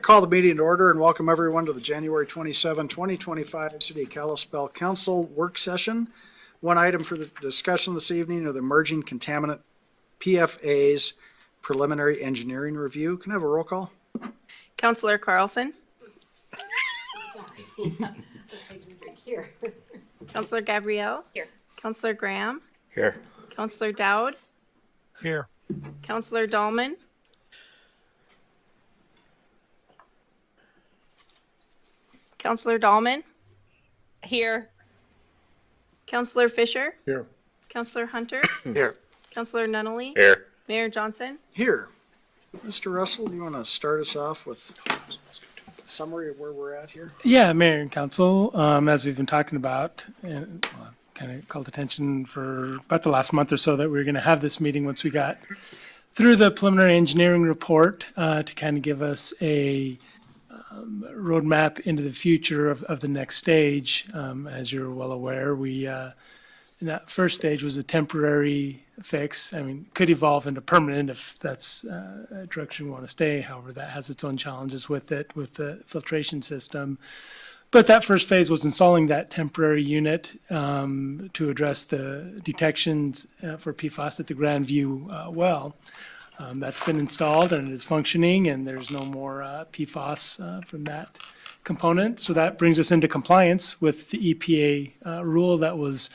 Call the meeting to order and welcome everyone to the January 27, 2025 City of Kalispell Council Work Session. One item for the discussion this evening are the emerging contaminant PFAS preliminary engineering review. Can I have a roll call? Councillor Carlson. Sorry. Let's take a drink here. Councillor Gabrielle. Here. Councillor Graham. Here. Councillor Dowd. Here. Councillor Dahlman. Councillor Dahlman. Here. Councillor Fisher. Here. Councillor Hunter. Here. Councillor Nunnally. Here. Mayor Johnson. Here. Mr. Russell, do you want to start us off with a summary of where we're at here? Yeah, Mayor and Council, as we've been talking about, and kind of called attention for about the last month or so that we were going to have this meeting once we got through the preliminary engineering report to kind of give us a roadmap into the future of the next stage. As you're well aware, we in that first stage was a temporary fix. I mean, could evolve into permanent if that's a direction we want to stay. However, that has its own challenges with it, with the filtration system. But that first phase was installing that temporary unit to address the detections for PFAS at the Grandview well. That's been installed and it is functioning, and there's no more PFAS from that component. So that brings us into compliance with the EPA rule that was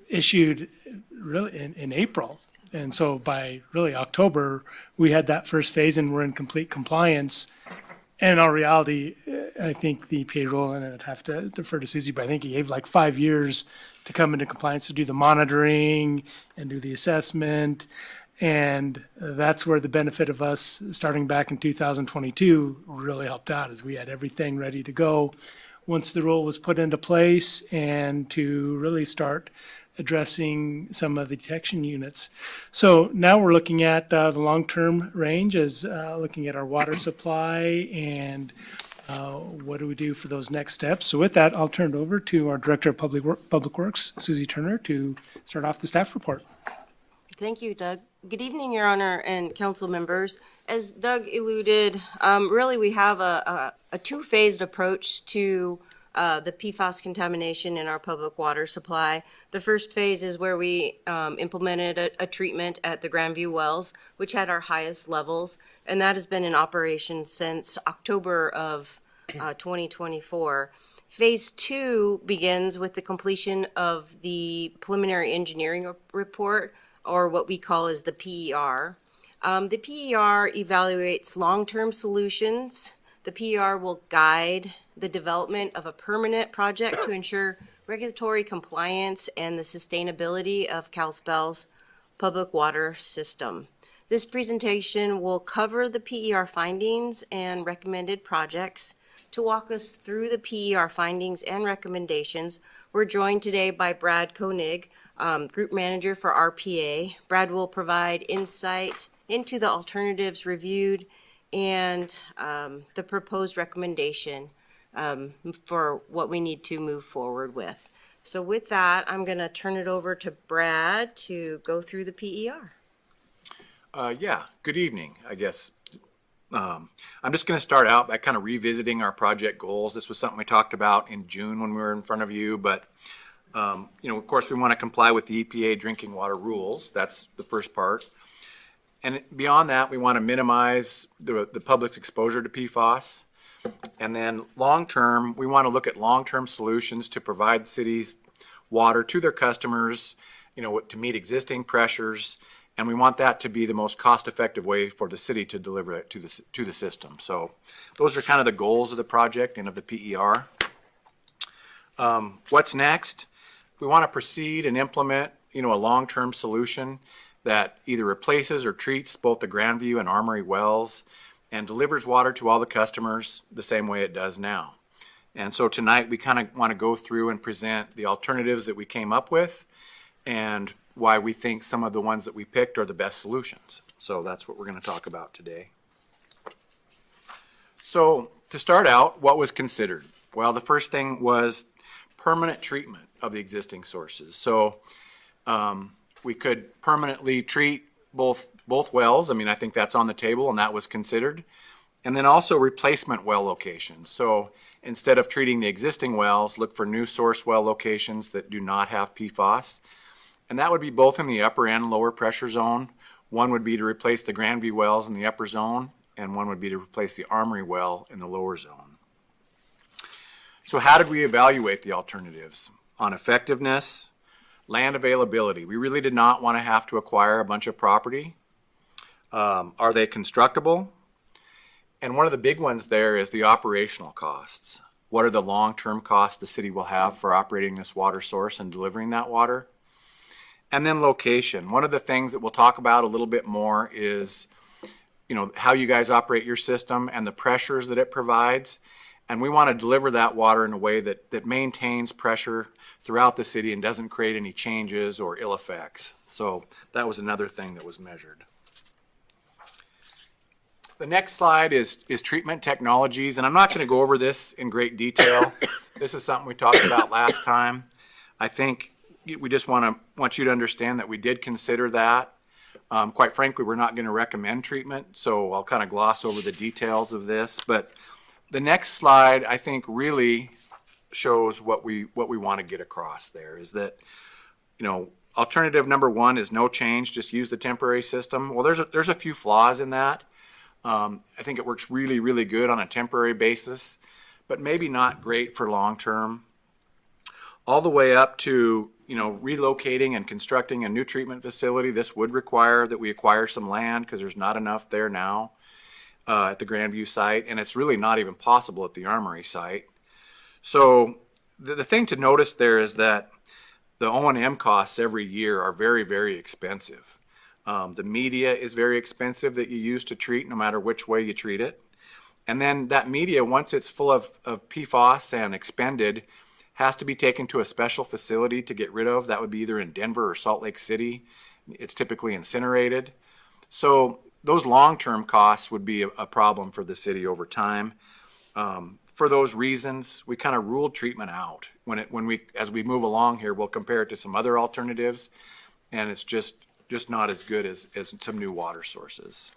issued really in April. And so by really October, we had that first phase and we're in complete compliance. And in our reality, I think the EPA rule, and I'd have to defer to Susie, but I think he gave like 5 years to come into compliance to do the monitoring and do the assessment. And that's where the benefit of us starting back in 2022 really helped out, as we had everything ready to go once the rule was put into place, and to really start addressing some of the detection units. So now we're looking at the long-term range as looking at our water supply and what do we do for those next steps. So with that, I'll turn it over to our Director of Public Works, Susie Turner, to start off the staff report. Thank you, Doug. Good evening, Your Honor and council members. As Doug alluded, really we have a two-phased approach to the PFAS contamination in our public water supply. The first phase is where we implemented a treatment at the Grandview wells, which had our highest levels, and that has been in operation since October of 2024. Phase 2 begins with the completion of the preliminary engineering report, or what we call as the PER. The PER evaluates long-term solutions. The PER will guide the development of a permanent project to ensure regulatory compliance and the sustainability of Kalispell's public water system. This presentation will cover the PER findings and recommended projects. To walk us through the PER findings and recommendations, we're joined today by Brad Koenig, Group Manager for RPA. Brad will provide insight into the alternatives reviewed and the proposed recommendation for what we need to move forward with. So with that, I'm going to turn it over to Brad to go through the PER. Good evening, I guess. I'm just going to start out by kind of revisiting our project goals. This was something we talked about in June when we were in front of you, but of course, we want to comply with the EPA drinking water rules. That's the first part. And beyond that, we want to minimize the public's exposure to PFAS. And then long-term, we want to look at long-term solutions to provide cities water to their customers, to meet existing pressures. And we want that to be the most cost-effective way for the city to deliver it to the system. So those are kind of the goals of the project and of the PER. What's next? We want to proceed and implement, a long-term solution that either replaces or treats both the Grandview and Armory wells and delivers water to all the customers the same way it does now. And so tonight we kind of want to go through and present the alternatives that we came up with and why we think some of the ones that we picked are the best solutions. So that's what we're going to talk about today. So to start out, what was considered? Well, the first thing was permanent treatment of the existing sources. So we could permanently treat both both wells. I mean, I think that's on the table and that was considered. And then also replacement well locations. So instead of treating the existing wells, look for new source well locations that do not have PFAS. And that would be both in the upper and lower pressure zone. One would be to replace the Grandview wells in the upper zone, and one would be to replace the Armory well in the lower zone. So how did we evaluate the alternatives? On effectiveness, land availability. We really did not want to have to acquire a bunch of property. Are they constructible? And one of the big ones there is the operational costs. What are the long-term costs the city will have for operating this water source and delivering that water? And then location. One of the things that we'll talk about a little bit more is, how you guys operate your system and the pressures that it provides. And we want to deliver that water in a way that maintains pressure throughout the city and doesn't create any changes or ill effects. So that was another thing that was measured. The next slide is treatment technologies, and I'm not going to go over this in great detail. This is something we talked about last time. I think we just want you to understand that we did consider that. Quite frankly, we're not going to recommend treatment, so I'll kind of gloss over the details of this. But the next slide, I think, really shows what we want to get across there is that, alternative number one is no change, just use the temporary system. Well, there's a few flaws in that. I think it works really, really good on a temporary basis, but maybe not great for long-term. All the way up to, relocating and constructing a new treatment facility. This would require that we acquire some land because there's not enough there now at the Grandview site, and it's really not even possible at the Armory site. So the thing to notice there is that the O&M costs every year are very, very expensive. The media is very expensive that you use to treat no matter which way you treat it. And then that media, once it's full of PFAS and expended, has to be taken to a special facility to get rid of. That would be either in Denver or Salt Lake City. It's typically incinerated. So those long-term costs would be a problem for the city over time. For those reasons, we kind of ruled treatment out. As we move along here, we'll compare it to some other alternatives, and it's just not as good as some new water sources.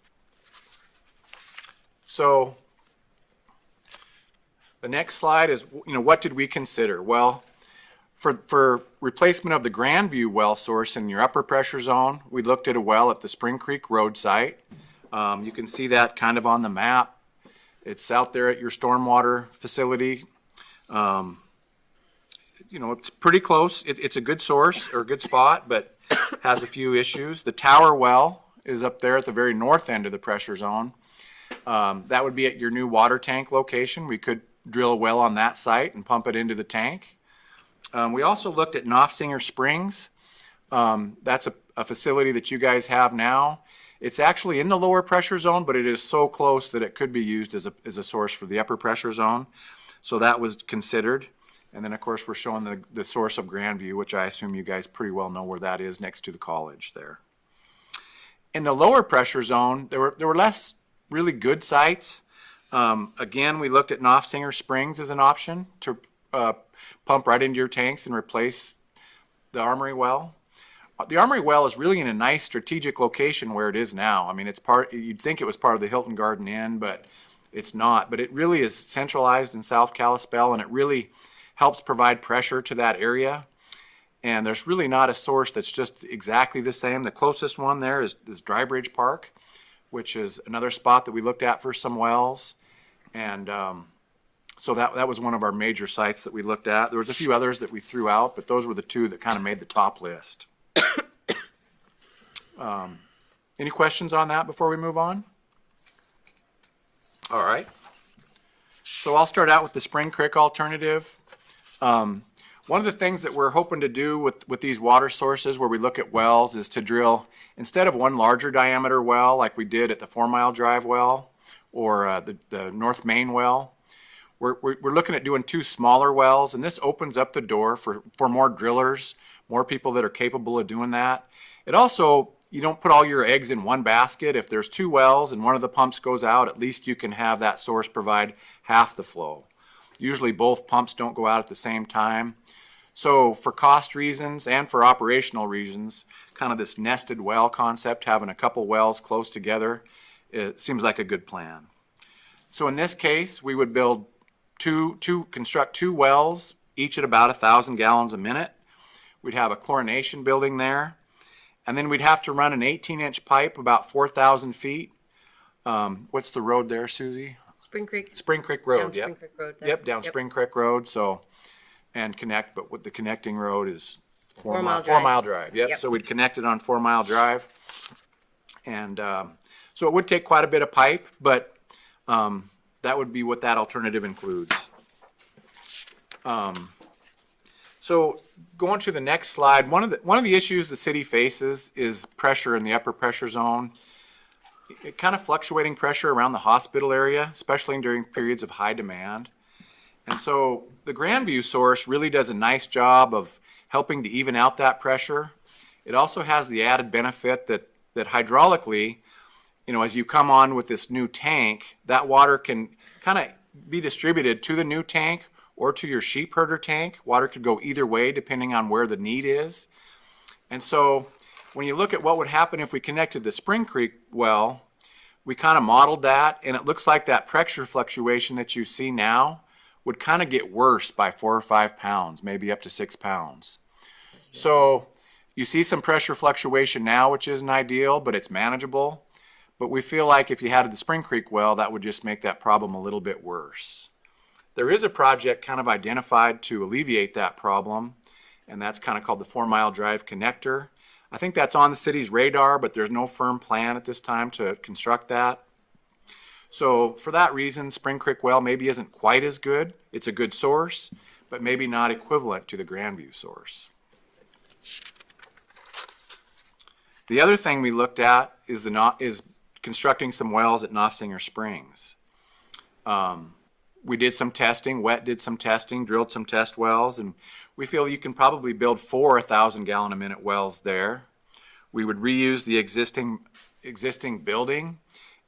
So the next slide is, what did we consider? Well, for replacement of the Grandview well source in your upper pressure zone, we looked at a well at the Spring Creek Road site. You can see that kind of on the map. It's out there at your stormwater facility. It's pretty close. It's a good source or a good spot, but has a few issues. The Tower well is up there at the very north end of the pressure zone. That would be at your new water tank location. We could drill a well on that site and pump it into the tank. We also looked at Knopfsinger Springs. That's a facility that you guys have now. It's actually in the lower pressure zone, but it is so close that it could be used as a source for the upper pressure zone. So that was considered. And then, of course, we're showing the source of Grandview, which I assume you guys pretty well know where that is, next to the college there. In the lower pressure zone, there were less really good sites. Again, we looked at Knopfsinger Springs as an option to pump right into your tanks and replace the Armory well. The Armory well is really in a nice strategic location where it is now. I mean, you'd think it was part of the Hilton Garden Inn, but it's not. But it really is centralized in South Kalispell, and it really helps provide pressure to that area. And there's really not a source that's just exactly the same. The closest one there is Dry Bridge Park, which is another spot that we looked at for some wells. And so that was one of our major sites that we looked at. There was a few others that we threw out, but those were the two that kind of made the top list. Any questions on that before we move on? All right. So I'll start out with the Spring Creek alternative. One of the things that we're hoping to do with these water sources where we look at wells is to drill, instead of one larger diameter well like we did at the 4 Mile Drive well or the North Main well, we're looking at doing 2 smaller wells, and this opens up the door for more drillers, more people that are capable of doing that. It also, you don't put all your eggs in one basket. If there's 2 wells and one of the pumps goes out, at least you can have that source provide half the flow. Usually both pumps don't go out at the same time. So for cost reasons and for operational reasons, kind of this nested well concept, having a couple wells close together, it seems like a good plan. So in this case, we would build construct two wells, each at about 1,000 gallons a minute. We'd have a chlorination building there. And then we'd have to run an 18-inch pipe about 4,000 feet. What's the road there, Susie? Spring Creek. Spring Creek Down Road, Spring yep. Creek Road. Yep, down Spring Creek Road, so, and connect, but with the connecting road is 4 Mile 4 Drive. Mile Drive, yep. Yep. So we'd connect it on 4 Mile Drive. And so it would take quite a bit of pipe, but that would be what that alternative includes. So going to the next slide, one of the issues the city faces is pressure in the upper pressure zone. It kind of fluctuating pressure around the hospital area, especially during periods of high demand. And so the Grandview source really does a nice job of helping to even out that pressure. It also has the added benefit that hydraulically, as you come on with this new tank, that water can kind of be distributed to the new tank or to your sheep herder tank. Water could go either way depending on where the need is. And so when you look at what would happen if we connected the Spring Creek well, we kind of modeled that, and it looks like that pressure fluctuation that you see now would kind of get worse by 4 or 5 pounds, maybe up to 6 pounds. So you see some pressure fluctuation now, which isn't ideal, but it's manageable. But we feel like if you had the Spring Creek well, that would just make that problem a little bit worse. There is a project kind of identified to alleviate that problem, and that's kind of called the 4 Mile Drive Connector. I think that's on the city's radar, but there's no firm plan at this time to construct that. So for that reason, Spring Creek well maybe isn't quite as good. It's a good source, but maybe not equivalent to the Grandview source. The other thing we looked at is constructing some wells at Nossinger Springs. We did some testing, WET did some testing, drilled some test wells, and we feel you can probably build 4 1,000 gallon a minute wells there. We would reuse the existing building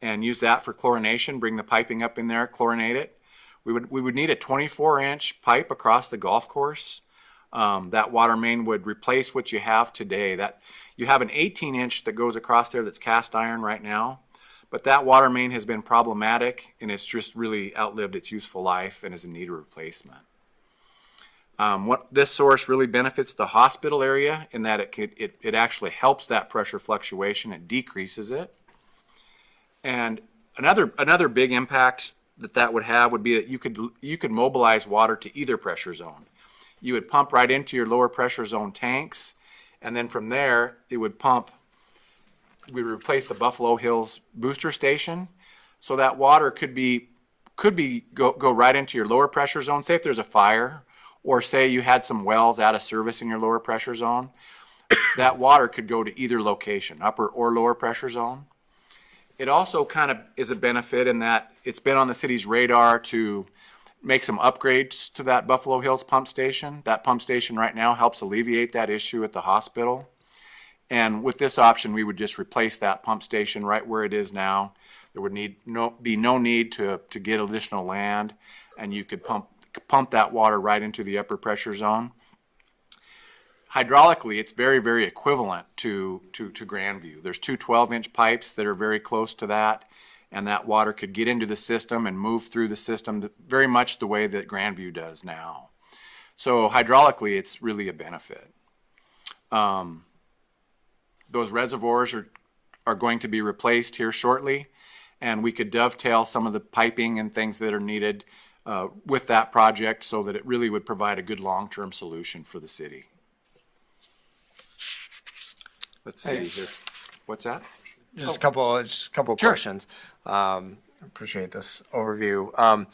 and use that for chlorination, bring the piping up in there, chlorinate it. We would need a 24-inch pipe across the golf course. That water main would replace what you have today. That you have an 18-inch that goes across there that's cast iron right now. But that water main has been problematic, and it's just really outlived its useful life and is in need of replacement. This source really benefits the hospital area in that it actually helps that pressure fluctuation. It decreases it. And another big impact that would have would be that you could mobilize water to either pressure zone. You would pump right into your lower pressure zone tanks, and then from there it would pump. We replace the Buffalo Hills booster station, so that water could go right into your lower pressure zone. Say if there's a fire, or say you had some wells out of service in your lower pressure zone, that water could go to either location, upper or lower pressure zone. It also kind of is a benefit in that it's been on the city's radar to make some upgrades to that Buffalo Hills pump station. That pump station right now helps alleviate that issue at the hospital. And with this option, we would just replace that pump station right where it is now. There would be no need to get additional land, and you could pump that water right into the upper pressure zone. Hydraulically, it's very, very equivalent to Grandview. There's two 12-inch pipes that are very close to that, and that water could get into the system and move through the system very much the way that Grandview does now. So hydraulically, it's really a benefit. Those reservoirs are going to be replaced here shortly, and we could dovetail some of the piping and things that are needed with that project so that it really would provide a good long-term solution for the city. Let's see here. What's that? Just a couple of Sure. questions. Appreciate this overview.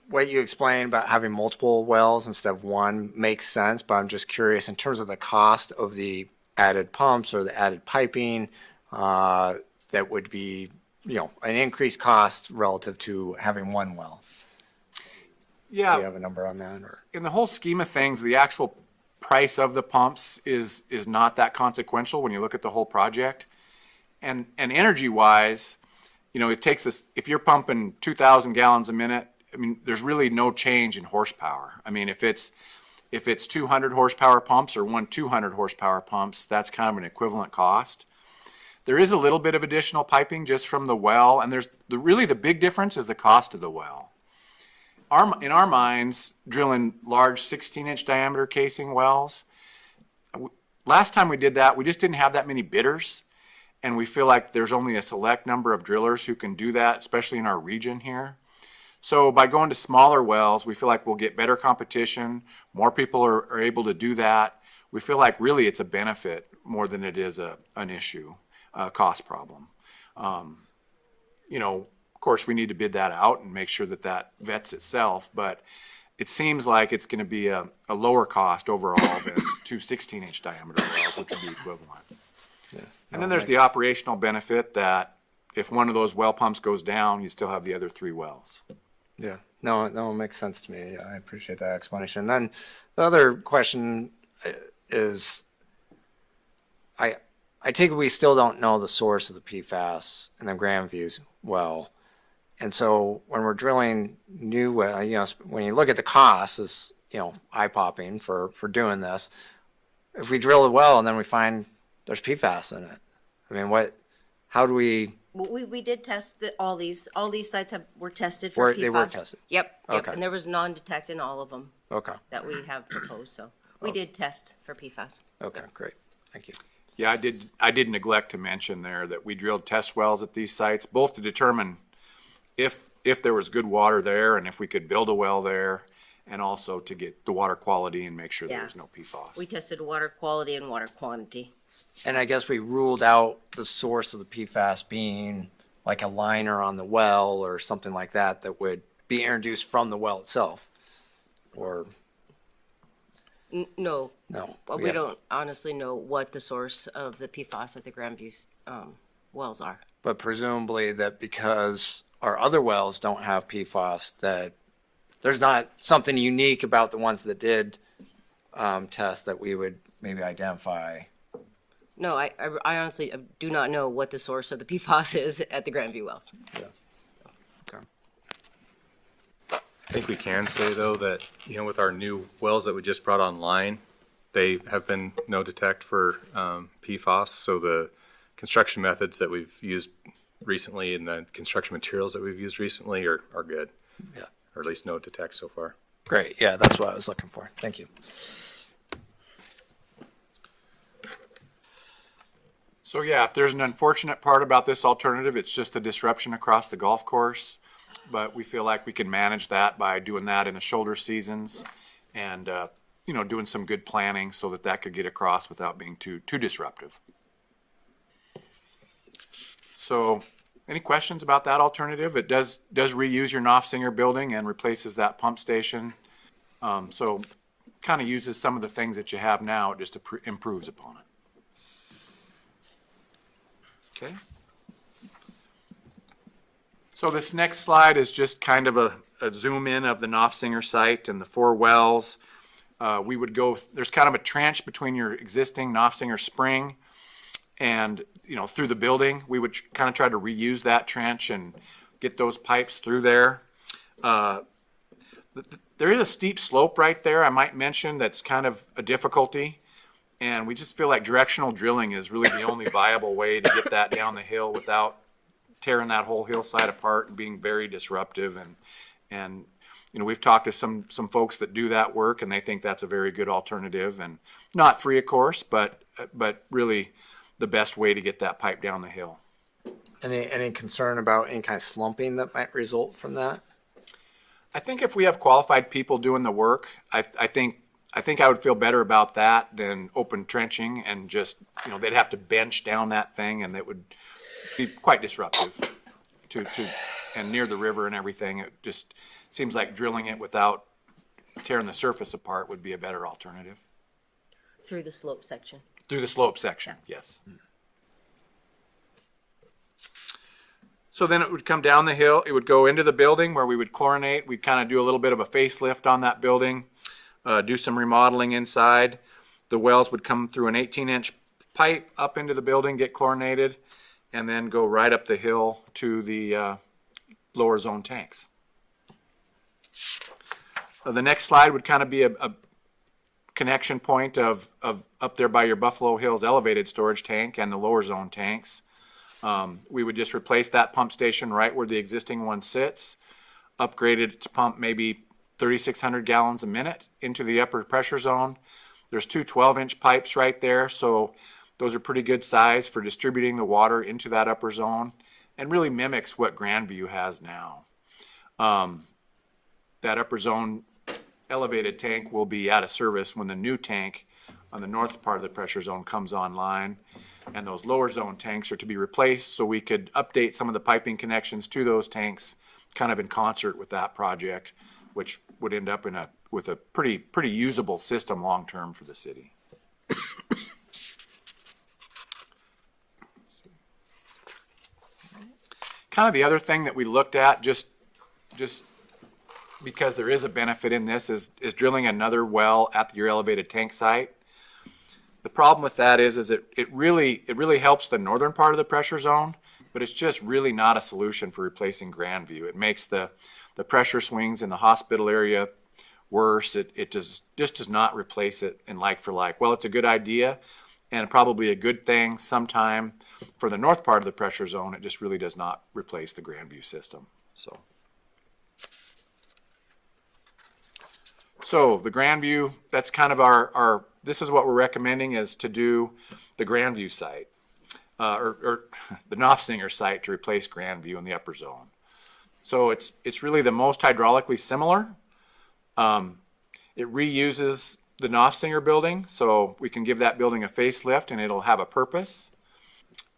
What you explained about having multiple wells instead of one makes sense, but I'm just curious in terms of the cost of the added pumps or the added piping, that would be, an increased cost relative to having one well. Do you Yeah, have a number on that, or? in the whole scheme of things, the actual price of the pumps is not that consequential when you look at the whole project. And energy-wise, it takes us, if you're pumping 2,000 gallons a minute, there's really no change in horsepower. If it's If it's 200 horsepower pumps or one 200 horsepower pumps, that's kind of an equivalent cost. There is a little bit of additional piping just from the well, and really the big difference is the cost of the well. In our minds, drilling large 16-inch diameter casing wells, last time we did that, we just didn't have that many bidders, and we feel like there's only a select number of drillers who can do that, especially in our region here. So by going to smaller wells, we feel like we'll get better competition, more people are able to do that. We feel like really it's a benefit more than it is an issue, a cost problem. Of course, we need to bid that out and make sure that vets itself, but it seems like it's going to be a lower cost overall than two 16-inch diameter wells, which would be equivalent. And then there's the operational benefit that if one of those well pumps goes down, you still have the other 3 wells. Yeah, no, it makes sense to me. I appreciate that explanation. And then the other question is, I take it we still don't know the source of the PFAS in the Grandview well. And so when we're drilling new well, when you look at the costs, it's, eye-popping for doing this. If we drill a well and then we find there's PFAS in it, I mean, how do we? We did test all these sites were tested for PFAS. They were tested? Yep, Okay. and there was non-detect in all of them Okay, that we have proposed, so we did test for PFAS. okay, great, thank you. Yeah, I did neglect to mention there that we drilled test wells at these sites, both to determine if there was good water there and if we could build a well there, and also to get the water quality and make sure there Yeah. was no PFAS. We tested water quality and water quantity. And I guess we ruled out the source of the PFAS being like a liner on the well or something like that would be introduced from the well itself, or No, no? but we have- don't honestly know what the source of the PFAS at the Grandview wells are. But presumably that because our other wells don't have PFAS, that there's not something unique about the ones that did test that we would maybe identify. No, I honestly do not know what the source of the PFAS is at the Grandview wells. Okay. I think we can say, though, that, with our new wells that we just brought online, they have been no detect for PFAS. So the construction methods that we've used recently and the construction materials that we've used recently are good. Yeah. Or at least no detect so far. Great, yeah, that's what I was looking for. Thank you. So yeah, if there's an unfortunate part about this alternative, it's just the disruption across the golf course. But we feel like we can manage that by doing that in the shoulder seasons and, doing some good planning so that could get across without being too disruptive. So any questions about that alternative? It does reuse your Knopfsinger building and replaces that pump station. So kind of uses some of the things that you have now, it just improves upon it. Okay. So this next slide is just kind of a zoom in of the Knopfsinger site and the 4 wells. We would go, there's kind of a trench between your existing Knopfsinger spring and, through the building. We would kind of try to reuse that trench and get those pipes through there. There is a steep slope right there, I might mention, that's kind of a difficulty. And we just feel like directional drilling is really the only viable way to get that down the hill without tearing that whole hillside apart and being very disruptive. And we've talked to some folks that do that work, and they think that's a very good alternative, and not free, of course, but really the best way to get that pipe down the hill. Any concern about any kind of slumping that might result from that? I think if we have qualified people doing the work, I think I would feel better about that than open trenching and just, they'd have to bench down that thing, and it would be quite disruptive and near the river and everything. It just seems like drilling it without tearing the surface apart would be a better alternative. Through the slope section. Through the slope section, yes. So then it would come down the hill, it would go into the building where we would chlorinate. We'd kind of do a little bit of a facelift on that building, do some remodeling inside. The wells would come through an 18-inch pipe up into the building, get chlorinated, and then go right up the hill to the lower zone tanks. The next slide would kind of be connection point of up there by your Buffalo Hills elevated storage tank and the lower zone tanks. We would just replace that pump station right where the existing one sits, upgrade it to pump maybe 3,600 gallons a minute into the upper pressure zone. There's two 12-inch pipes right there, so those are pretty good size for distributing the water into that upper zone and really mimics what Grandview has now. That upper zone elevated tank will be out of service when the new tank on the north part of the pressure zone comes online. And those lower zone tanks are to be replaced, so we could update some of the piping connections to those tanks kind of in concert with that project, which would end up with a pretty usable system long-term for the city. Kind of the other thing that we looked at, just because there is a benefit in this, is drilling another well at your elevated tank site. The problem with that is it really helps the northern part of the pressure zone, but it's just really not a solution for replacing Grandview. It makes the pressure swings in the hospital area worse. It just does not replace it in like for like. Well, it's a good idea and probably a good thing sometime for the north part of the pressure zone. It just really does not replace the Grandview system. So the Grandview, that's kind of our this is what we're recommending, is to do the Grandview site, or the Knopfsinger site, to replace Grandview in the upper zone. So it's really the most hydraulically similar. It reuses the Knopfsinger building, so we can give that building a facelift and it'll have a purpose.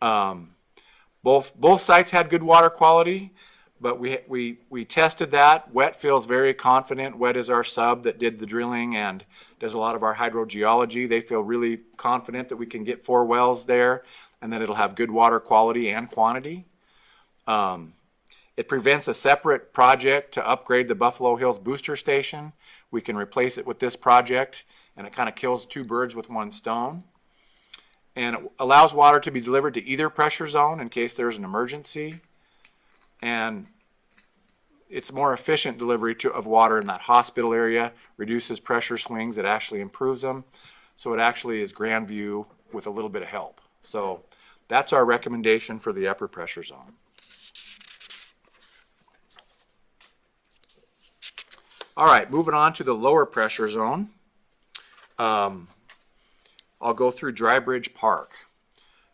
Both sites had good water quality, but we tested that. Wet feels very confident. Wet is our sub that did the drilling and does a lot of our hydrogeology. They feel really confident that we can get 4 wells there and that it'll have good water quality and quantity. It prevents a separate project to upgrade the Buffalo Hills booster station. We can replace it with this project, and it kind of kills 2 birds with 1 stone. And it allows water to be delivered to either pressure zone in case there's an emergency. And it's more efficient delivery of water in that hospital area, reduces pressure swings, it actually improves them. So it actually is Grandview with a little bit of help. So that's our recommendation for the upper pressure zone. All right, moving on to the lower pressure zone. I'll go through Dry Bridge Park.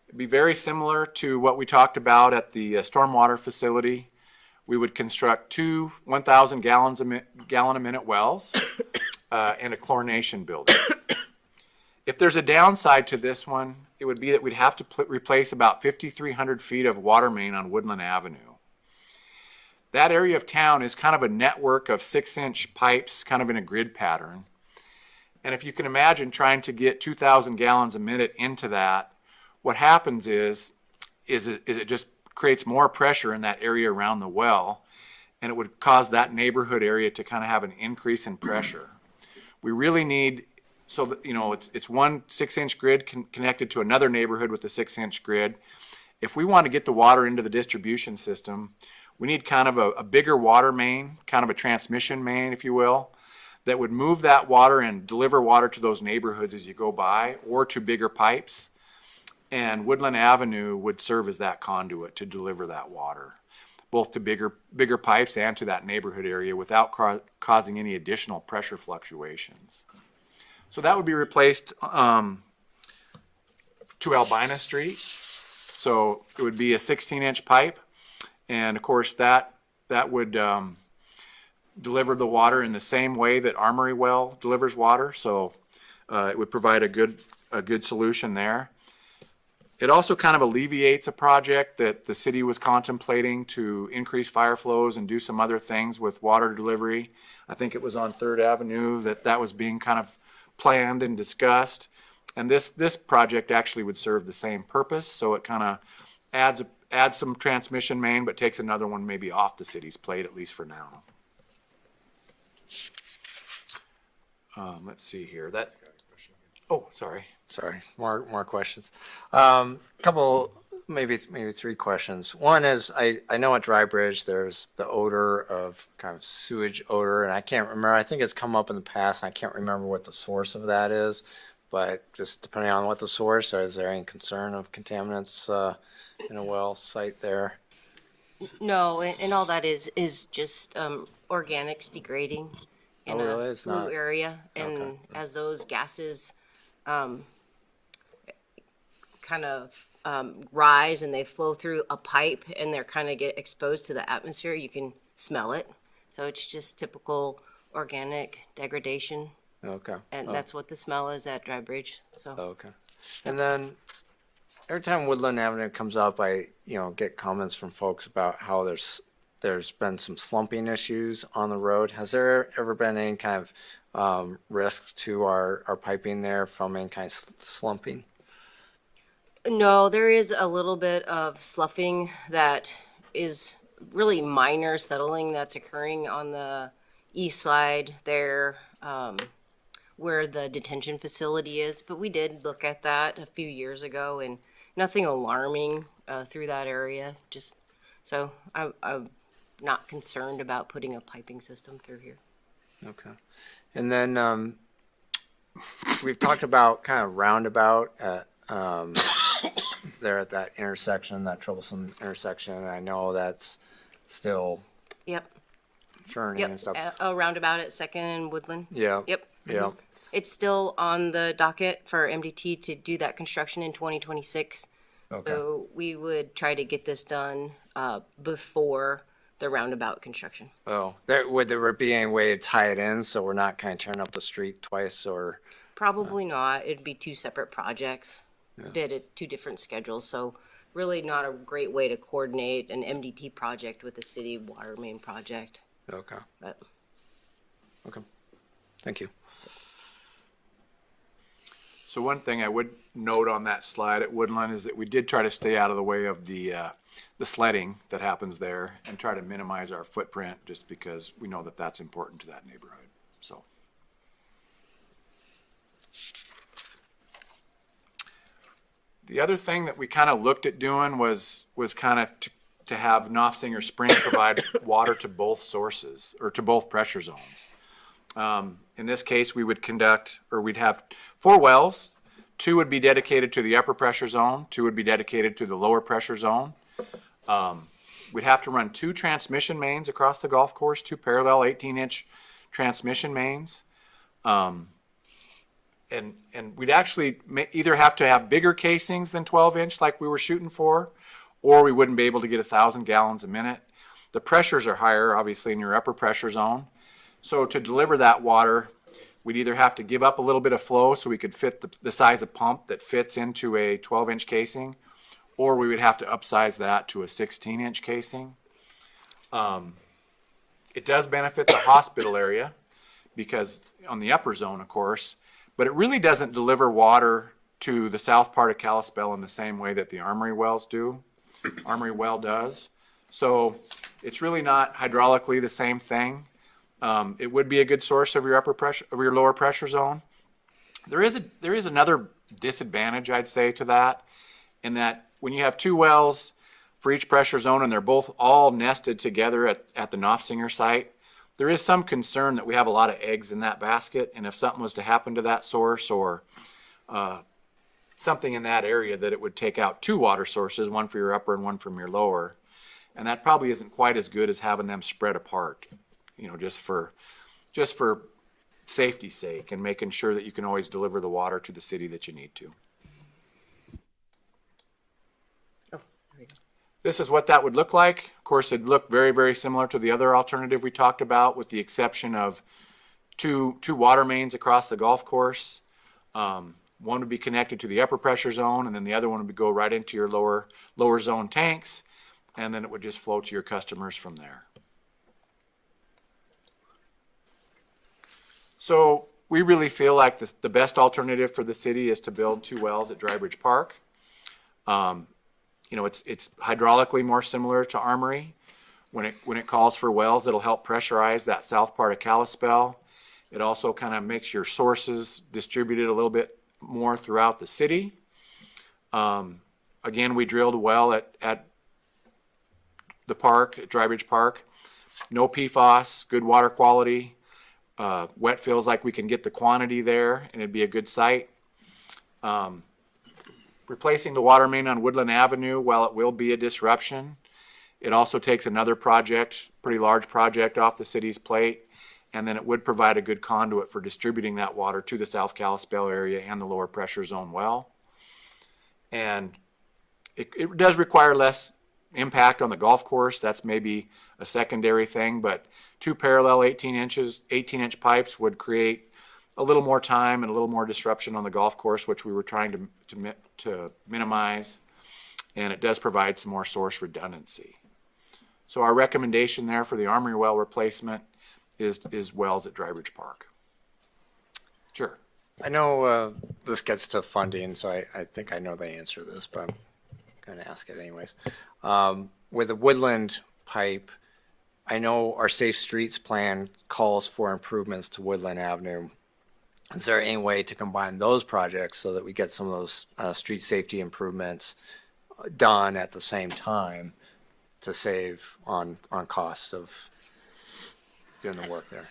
It'd be very similar to what we talked about at the stormwater facility. We would construct 2 1,000 gallon a minute wells and a chlorination building. If there's a downside to this one, it would be that we'd have to replace about 5,300 feet of water main on Woodland Avenue. That area of town is kind of a network of 6-inch pipes, kind of in a grid pattern. And if you can imagine trying to get 2,000 gallons a minute into that, what happens is it just creates more pressure in that area around the well, and it would cause that neighborhood area to kind of have an increase in pressure. We really need, so that, it's one 6-inch grid connected to another neighborhood with a 6-inch grid. If we want to get the water into the distribution system, we need kind of a bigger water main, kind of a transmission main, if you will, that would move that water and deliver water to those neighborhoods as you go by, or to bigger pipes. And Woodland Avenue would serve as that conduit to deliver that water, both to bigger pipes and to that neighborhood area without causing any additional pressure fluctuations. So that would be replaced to Albina Street. So it would be a 16-inch pipe. And of course, that would deliver the water in the same way that Armory Well delivers water. So it would provide a good solution there. It also kind of alleviates a project that the city was contemplating to increase fire flows and do some other things with water delivery. I think it was on 3rd Avenue that was being kind of planned and discussed. And this project actually would serve the same purpose. So it kind of adds some transmission main, but takes another one maybe off the city's plate, at least for now. Let's see here. Sorry. Sorry, more questions. Couple maybe three questions. One is, I know at Dry Bridge, there's the odor of kind of sewage odor, and I can't remember, I think it's come up in the past, and I can't remember what the source of that is. But just depending on what the source, is there any concern of contaminants in a well site there? No, and all that is just organics degrading in Oh, really? a It's flue not- area. And Okay. as those gases kind of rise and they flow through a pipe and they're kind of get exposed to the atmosphere, you can smell it. So it's just typical organic degradation. Okay. And Oh, that's what the smell is at Dry Bridge, so. okay. And then every time Woodland Avenue comes up, I, get comments from folks about how there's been some slumping issues on the road. Has there ever been any kind of risk to our piping there from any kind of slumping? No, there is a little bit of sloughing that is really minor settling that's occurring on the east side there, where the detention facility is. But we did look at that a few years ago, and nothing alarming through that area. Just so I'm not concerned about putting a piping system through here. Okay. And then we've talked about kind of roundabout at there at that intersection, that troublesome intersection. And I know that's still Yep, churning and yep. stuff. A roundabout at Second and Woodland. Yeah. Yep. Yeah. It's still on the docket for MDT to do that construction in 2026. Okay. So we would try to get this done before the roundabout construction. Oh, would there be any way to tie it in so we're not kind of tearing up the street twice or? Probably not. It'd be two separate projects, bid at two different schedules. So really not a great way to coordinate an MDT project with a city water main project. Okay. But Okay. Thank you. So one thing I would note on that slide at Woodland is that we did try to stay out of the way of the sledding that happens there and try to minimize our footprint just because we know that that's important to that neighborhood, so. The other thing that we kind of looked at doing was kind of to have Knopfsinger Spring provide water to both sources or to both pressure zones. In this case, we would we'd have 4 wells. 2 would be dedicated to the upper pressure zone, 2 would be dedicated to the lower pressure zone. We'd have to run 2 transmission mains across the golf course, 2 parallel 18-inch transmission mains. And we'd actually either have to have bigger casings than 12-inch like we were shooting for, or we wouldn't be able to get 1,000 gallons a minute. The pressures are higher, obviously, in your upper pressure zone. So to deliver that water, we'd either have to give up a little bit of flow so we could fit the size of pump that fits into a 12-inch casing, or we would have to upsize that to a 16-inch casing. It does benefit the hospital area because on the upper zone, of course, but it really doesn't deliver water to the south part of Kalispell in the same way that the Armory wells do. Armory well does. So it's really not hydraulically the same thing. It would be a good source of your upper pressure, of your lower pressure zone. There is another disadvantage, I'd say, to that, in that when you have 2 wells for each pressure zone and they're both all nested together at the Knopfsinger site, there is some concern that we have a lot of eggs in that basket, and if something was to happen to that source or something in that area, that it would take out 2 water sources, one for your upper and one from your lower, and that probably isn't quite as good as having them spread apart. Just for safety's sake and making sure that you can always deliver the water to the city that you need to. This is what that would look like. Of course, it'd look very, very similar to the other alternative we talked about, with the exception of two water mains across the golf course. One would be connected to the upper pressure zone, and then the other one would go right into your lower zone tanks, and then it would just flow to your customers from there. So we really feel like the best alternative for the city is to build 2 wells at Dry Bridge Park. It's hydraulically more similar to Armory. When it calls for wells, it'll help pressurize that south part of Kalispell. It also kind of makes your sources distributed a little bit more throughout the city. Again, we drilled a well at the park, at Dry Ridge Park. No PFAS, good water quality. Wet feels like we can get the quantity there and it'd be a good site. Replacing the water main on Woodland Avenue, while it will be a disruption, it also takes another project, pretty large project off the city's plate. And then it would provide a good conduit for distributing that water to the South Kalispell area and the lower pressure zone well. And it does require less impact on the golf course. That's maybe a secondary thing, but two parallel 18-inch pipes would create a little more time and a little more disruption on the golf course, which we were trying to minimize. And it does provide some more source redundancy. So our recommendation there for the Armory well replacement is wells at Dry Ridge Park. Sure. I know this gets to funding, so I think I know the answer to this, but I'm going to ask it anyways. With the Woodland pipe, I know our Safe Streets plan calls for improvements to Woodland Avenue. Is there any way to combine those projects so that we get some of those street safety improvements done at the same time to save on costs of doing the work there?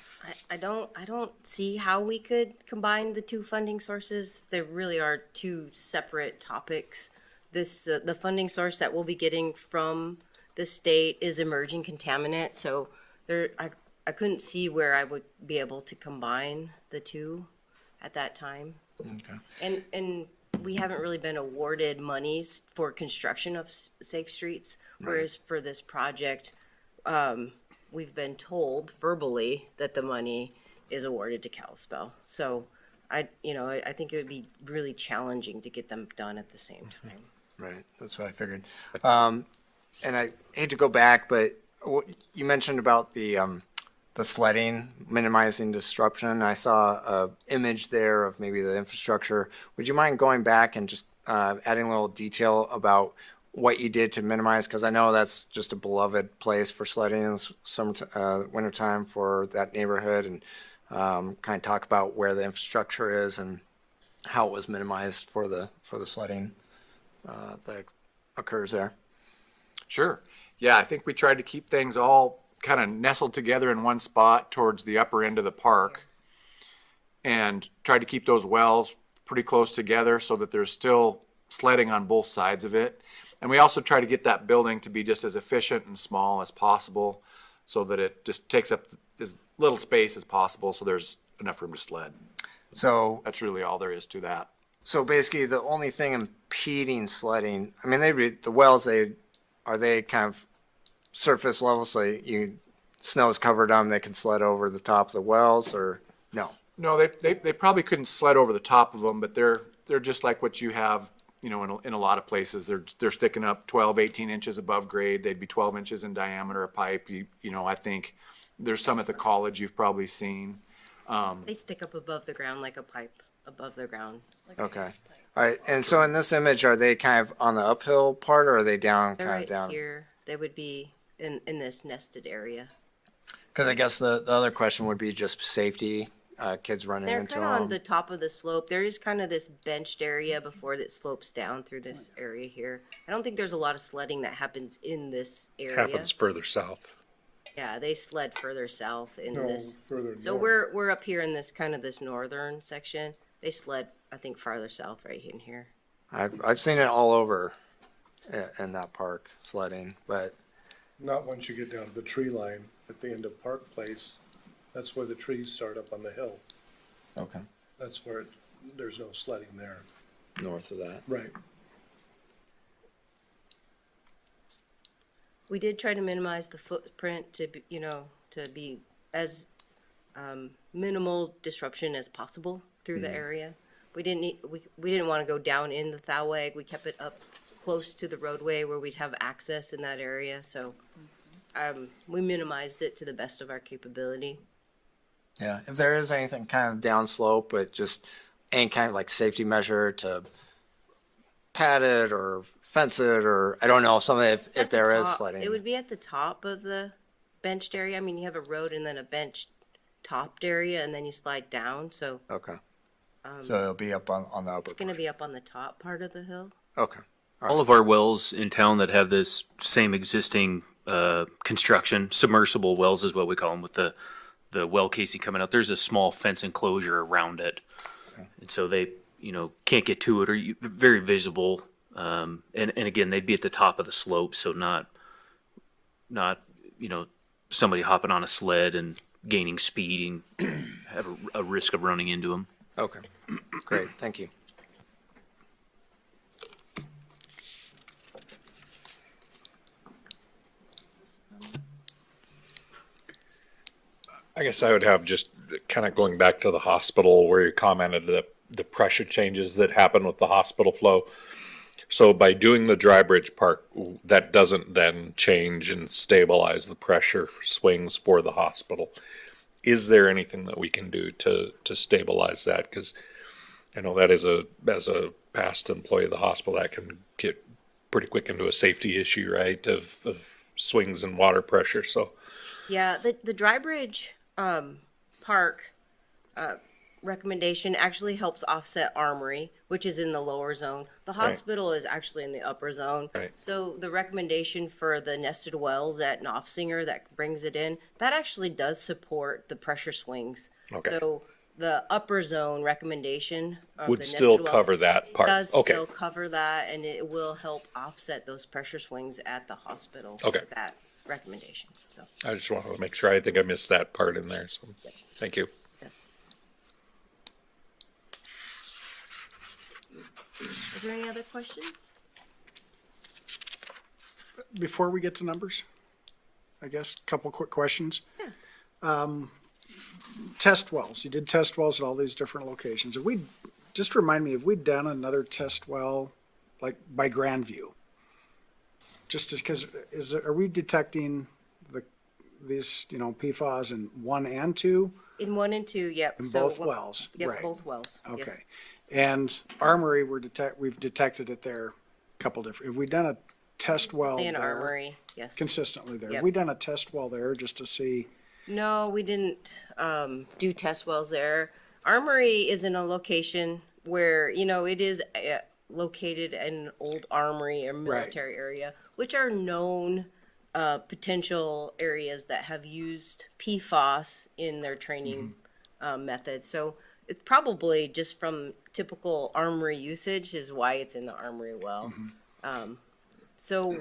I don't see how we could combine the two funding sources. They really are two separate topics. This, the funding source that we'll be getting from the state is emerging contaminant, so I couldn't see where I would be able to combine the two at that time. Okay. And we haven't really been awarded monies for construction of safe streets, whereas for this project, we've been told verbally that the money is awarded to Kalispell. So I think it would be really challenging to get them done at the same time. Right, that's what I figured. And I hate to go back, but you mentioned about the sledding, minimizing disruption. I saw a image there of maybe the infrastructure. Would you mind going back and just adding a little detail about what you did to minimize? Because I know that's just a beloved place for sledding in the wintertime for that neighborhood, and kind of talk about where the infrastructure is and how it was minimized for the sledding that occurs there. Sure. Yeah, I think we tried to keep things all kind of nestled together in one spot towards the upper end of the park and tried to keep those wells pretty close together so that there's still sledding on both sides of it. And we also try to get that building to be just as efficient and small as possible so that it just takes up as little space as possible so there's enough room to sled. So That's really all there is to that. So basically, the only thing impeding sledding, I mean, the wells, are they kind of surface level, so snow's covered them, they can sled over the top of the wells, or no? No, they probably couldn't sled over the top of them, but they're just like what you have, in a lot of places. They're sticking up 12, 18 inches above grade. They'd be 12 inches in diameter, a pipe. I think there's some at the college you've probably seen. They stick up above the ground like a pipe above the ground. Okay. All right, and so in this image, are they kind of on the uphill part, or are they down, They're kind of right down? here. They would be in this nested area. Because I guess the other question would be just safety, kids running They're into kind of on them. the top of the slope. There is kind of this benched area before that slopes down through this area here. I don't think there's a lot of sledding that happens in this area. Happens further south. Yeah, they sled further south in No, this. further So north. we're up here in this kind of this northern section. They sled, I think, farther south right in here. I've seen it all over in that park, sledding, but, Not once you get down to the tree line at the end of Park Place. That's where the trees start up on the hill. okay, That's where there's no sledding there. north of that. Right. We did try to minimize the footprint to be as minimal disruption as possible through the area. We didn't want to go down in the Thowag. We kept it up close to the roadway where we'd have access in that area. So we minimized it to the best of our capability. Yeah, if there is anything kind of downslope, but just any kind of like safety measure to pad it or fence it, or I don't know, something if At the there is top, sledding. it would be at the top of the benched area. I mean, you have a road and then a benched topped area, and then you slide down. So Okay. So it'll be up on the upper it's going to part. be up on the top part of the hill. Okay. All of our wells in town that have this same existing construction, submersible wells is what we call them, with the well casing coming out, there's a small fence enclosure around it. And so they, can't get to it, or very visible. And again, they'd be at the top of the slope, so not, somebody hopping on a sled and gaining speed and have a risk of running into them. Okay, great, thank you. I guess I would have just kind of going back to the hospital where you commented the pressure changes that happen with the hospital flow. So by doing the dry bridge park, that doesn't then change and stabilize the pressure swings for the hospital. Is there anything that we can do to stabilize that? Because I know that as a past employee of the hospital, that can get pretty quick into a safety issue, right? Of swings and water pressure. So Yeah, the dry bridge park recommendation actually helps offset Armory, which is in the lower zone. The hospital is actually in the upper zone. Right. So the recommendation for the nested wells at Knopfsinger that brings it in, that actually does support the pressure swings. Okay. So the upper zone recommendation of would the still nested wells cover that part. does Okay. still cover that, and it will help offset those pressure swings at the hospital. Okay. That recommendation, so, I just wanted to make sure. I think I missed that part in there. So thank you. yes. Is there any other questions? Before we get to numbers, I guess, a couple quick questions. Test wells, you did test wells at all these different locations. Just remind me, have we done another test well, like by Grandview? Just because, are we detecting these, PFAS in 1 and 2? In 1 and 2, yep. In So both what- wells? Yep, Right. both wells. yes. Okay. And Armory, we've detected it there, a couple different, have we done a test well In there? Armory, yes. Consistently there? Yep. Have we done a test well there just to see? No, we didn't do test wells there. Armory is in a location where, it is located in an old armory or military area, which are known potential areas that have used PFAS in their training methods. So it's probably just from typical armory usage is why it's in the armory well. So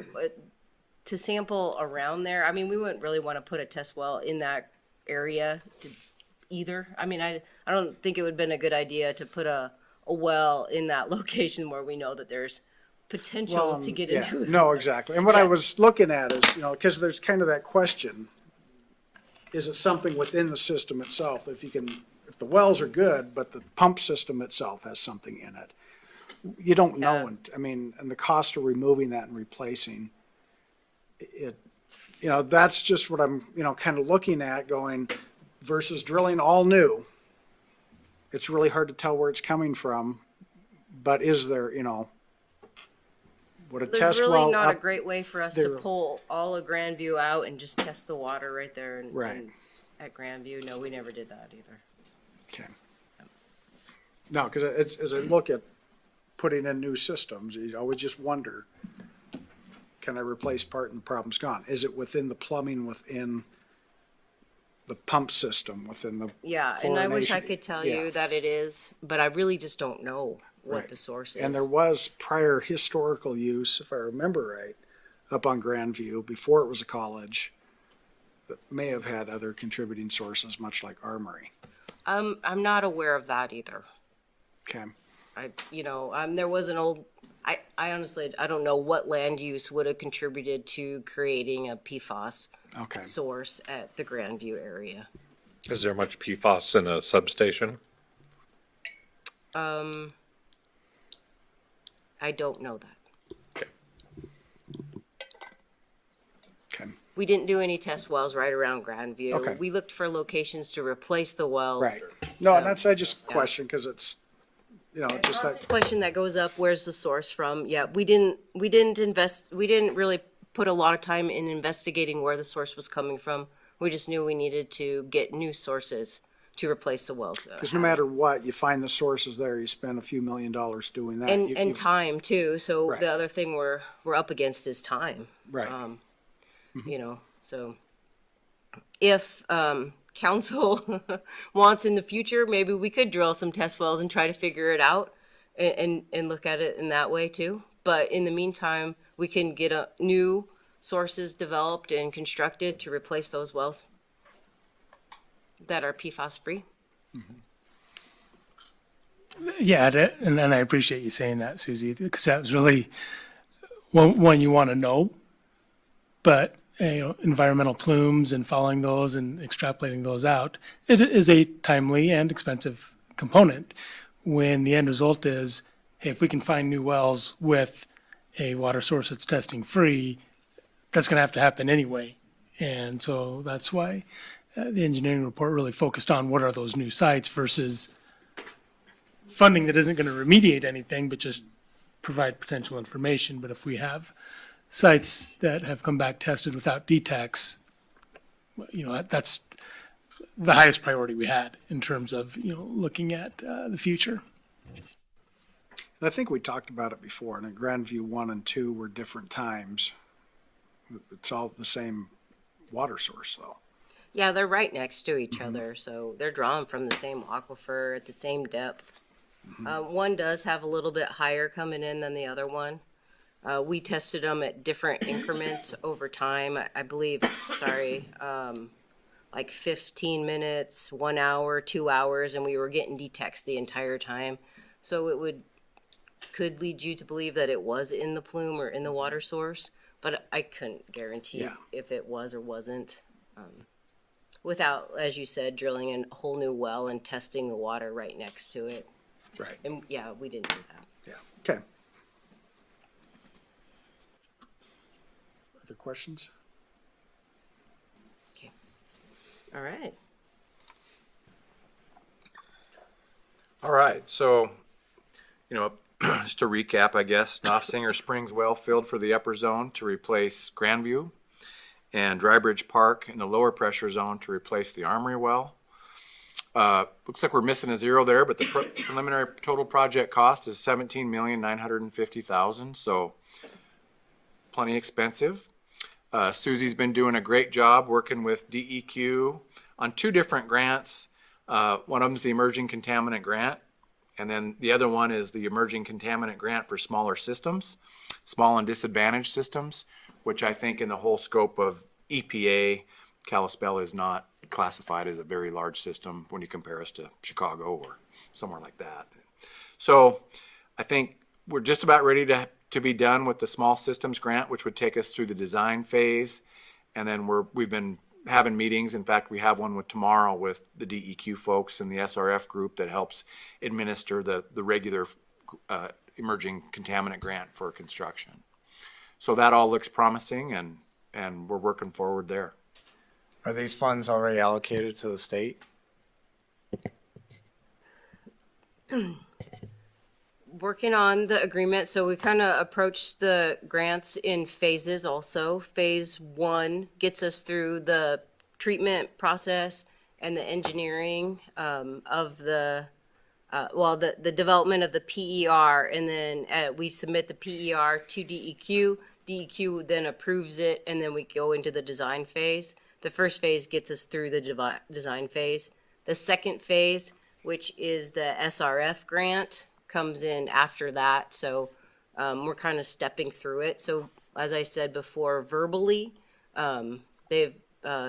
to sample around there, I mean, we wouldn't really want to put a test well in that area either. I mean, I don't think it would have been a good idea to put a well in that location where we know that there's potential to get Yeah, into. no, exactly. And what I Yeah. was looking at is, because there's kind of that question, is it something within the system itself? If the wells are good, but the pump system itself has something in it, you don't know. And the cost of removing that and replacing it, that's just what I'm, kind of looking at going versus drilling all new. It's really hard to tell where it's coming from, but is there, would a There's test well really not a up- great way for us there- to pull all of Grandview out and just test the water right there Right. and at Grandview. No, we never did that either. Okay. No, because as I look at putting in new systems, you always just wonder, can I replace part and the problem's gone? Is it within the plumbing, within the pump system, within the Yeah, and I wish I chlorination? could tell Yeah. you that it is, but I really just don't know what Right. the source is. And there was prior historical use, if I remember right, up on Grandview before it was a college, that may have had other contributing sources, much like Armory. I'm not aware of that either. Okay. There was an old, I honestly, I don't know what land use would have contributed to creating a PFAS Okay. source at the Grandview area. Is there much PFAS in a substation? I don't know that. Okay. Okay. We didn't do any test wells right around Grandview. Okay. We looked for locations to replace the wells. Right. No, and that's, I just question, because it's, just that. Question that goes up, where's the source from? Yeah, we didn't really put a lot of time in investigating where the source was coming from. We just knew we needed to get new sources to replace the wells. Because no matter what, you find the sources there, you spend a few $1 million doing that. And, You- and you- time too. So Right. the other thing we're up against is time. Right. You know, so if council wants in the future, maybe we could drill some test wells and try to figure it out and look at it in that way too. But in the meantime, we can get new sources developed and constructed to replace those wells that are PFAS free. Yeah, and I appreciate you saying that, Susie, because that was really one you want to know. But, environmental plumes and following those and extrapolating those out, it is a timely and expensive component when the end result is, hey, if we can find new wells with a water source that's testing free, that's going to happen anyway. And so that's why the engineering report really focused on what are those new sites versus funding that isn't going to remediate anything, but just provide potential information. But if we have sites that have come back tested without DTEX, that's the highest priority we had in terms of, looking at the future. And I think we talked about it before, and at Grandview 1 and 2 were different times. It's all the same water source, though. Yeah, they're right next to each other, so they're drawn from the same aquifer at the same depth. One does have a little bit higher coming in than the other one. We tested them at different increments over time. I believe, like 15 minutes, 1 hour, 2 hours, and we were getting detects the entire time. So it could lead you to believe that it was in the plume or in the water source, but I couldn't guarantee Yeah. if it was or wasn't. Without, as you said, drilling a whole new well and testing the water right next to it. Right. And yeah, we didn't do that. Yeah, okay. Other questions? Okay. All right. All right, so, just to recap, I guess, Knopfsinger Springs well filled for the upper zone to replace Grandview, and Drybridge Park in the lower pressure zone to replace the Armory well. Looks like we're missing a zero there, but the preliminary total project cost is $17,950,000, so plenty expensive. Susie's been doing a great job working with DEQ on two different grants. One of them's the Emerging Contaminant Grant, and then the other one is the Emerging Contaminant Grant for smaller systems, small and disadvantaged systems, which I think in the whole scope of EPA, Kalispell is not classified as a very large system when you compare us to Chicago or somewhere like that. So I think we're just about ready to be done with the small systems grant, which would take us through the design phase. And then we've been having meetings. In fact, we have one tomorrow with the DEQ folks and the SRF group that helps administer the regular emerging contaminant grant for construction. So that all looks promising, and we're working forward there. Are these funds already allocated to the state? Working on the agreement, so we kind of approached the grants in phases also. Phase 1 gets us through the treatment process and the engineering of the development of the PER, and then we submit the PER to DEQ. DEQ then approves it, and then we go into the design phase. The first phase gets us through the design phase. The second phase, which is the SRF grant, comes in after that. So we're kind of stepping through it. So as I said before, verbally, they've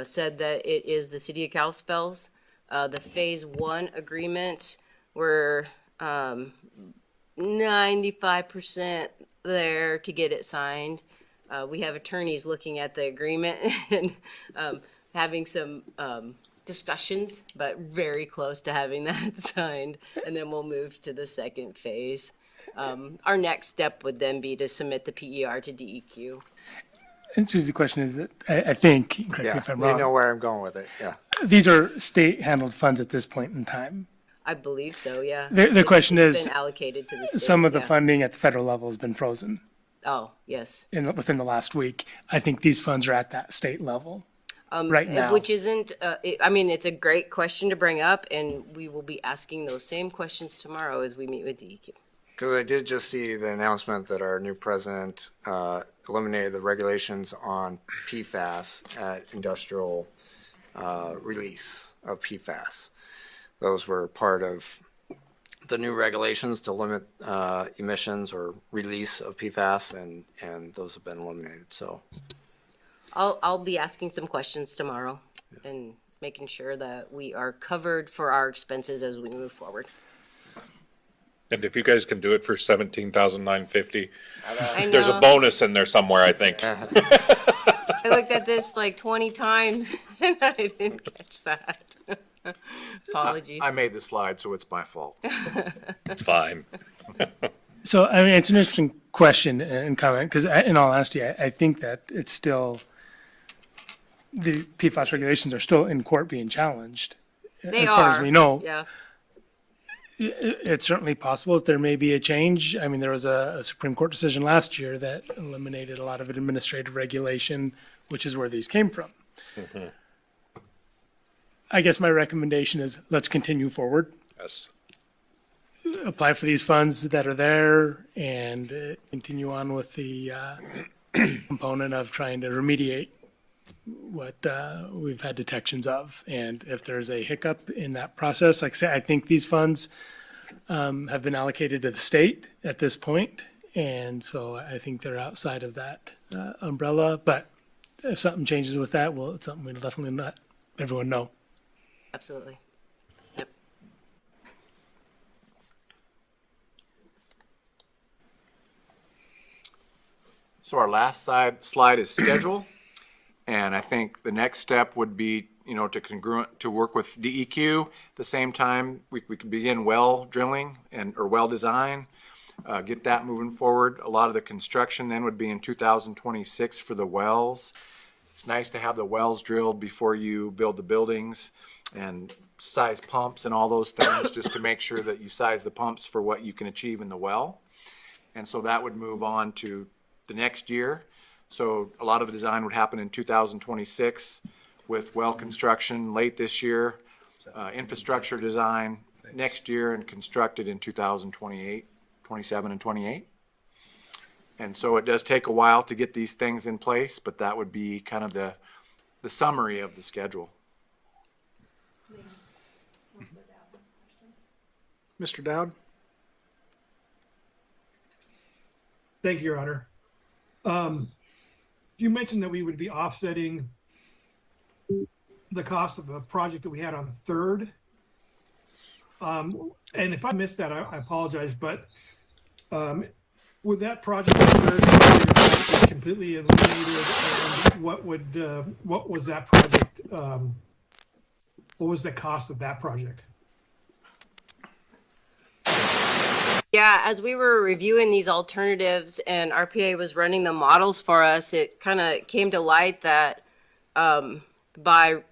said that it is the city of Kalispell's. The phase 1 agreement, we're 95% there to get it signed. We have attorneys looking at the agreement and having some discussions, but very close to having that signed. And then we'll move to the second phase. Our next step would then be to submit the PER to DEQ. And just the question is that I think, correct me Yeah, if I'm you know wrong, where I'm going with it, yeah. these are state-handled funds at this point in time. I believe so, yeah. The question It's is, been allocated to the state. some of the yeah. funding at the federal level has been frozen Oh, yes. within the last week. I think these funds are at that state level. right now. Which isn't, I mean, it's a great question to bring up, and we will be asking those same questions tomorrow as we meet with DEQ. Because I did just see the announcement that our new president eliminated the regulations on PFAS at industrial release of PFAS. Those were part of the new regulations to limit emissions or release of PFAS, and those have been eliminated. So I'll be asking some questions tomorrow and making sure that we are covered for our expenses as we move forward. And if you guys can do it for $17,950, I there's a know. bonus in there somewhere, I think. I looked at this like 20 times and I didn't catch that. Apologies. I made the slide, so it's my fault. It's fine. So, I mean, it's an interesting question and comment, because in all honesty, I think that it's still, the PFAS regulations are still in court being challenged. They As far as are. we know, Yeah. it's certainly possible that there may be a change. I mean, there was a Supreme Court decision last year that eliminated a lot of administrative regulation, which is where these came from. I guess my recommendation is let's continue forward, Yes. apply for these funds that are there, and continue on with the component of trying to remediate what we've had detections of. And if there's a hiccup in that process, like I say, I think these funds have been allocated to the state at this point, and so I think they're outside of that umbrella. But if something changes with that, well, it's something we'll definitely let everyone know. Absolutely. Yep. So our last slide is schedule. And I think the next step would be, to work with DEQ. At the same time, we could begin well drilling or well design, get that moving forward. A lot of the construction then would be in 2026 for the wells. It's nice to have the wells drilled before you build the buildings and size pumps and all those things, just to make sure that you size the pumps for what you can achieve in the well. And so that would move on to the next year. So a lot of the design would happen in 2026 with well construction late this year, infrastructure design next year, and constructed in 2028, 27 and 28. And so it does take a while to get these things in place, but that would be kind of the summary of the schedule. Mr. Dowd? Thank you, Your Honor. You mentioned that we would be offsetting the cost of a project that we had on Third. And if I missed that, I apologize, but would that project on Third be completely eliminated? And what was that project? What was the cost of that project? Yeah, as we were reviewing these alternatives and RPA was running the models for us, it kind of came to light that by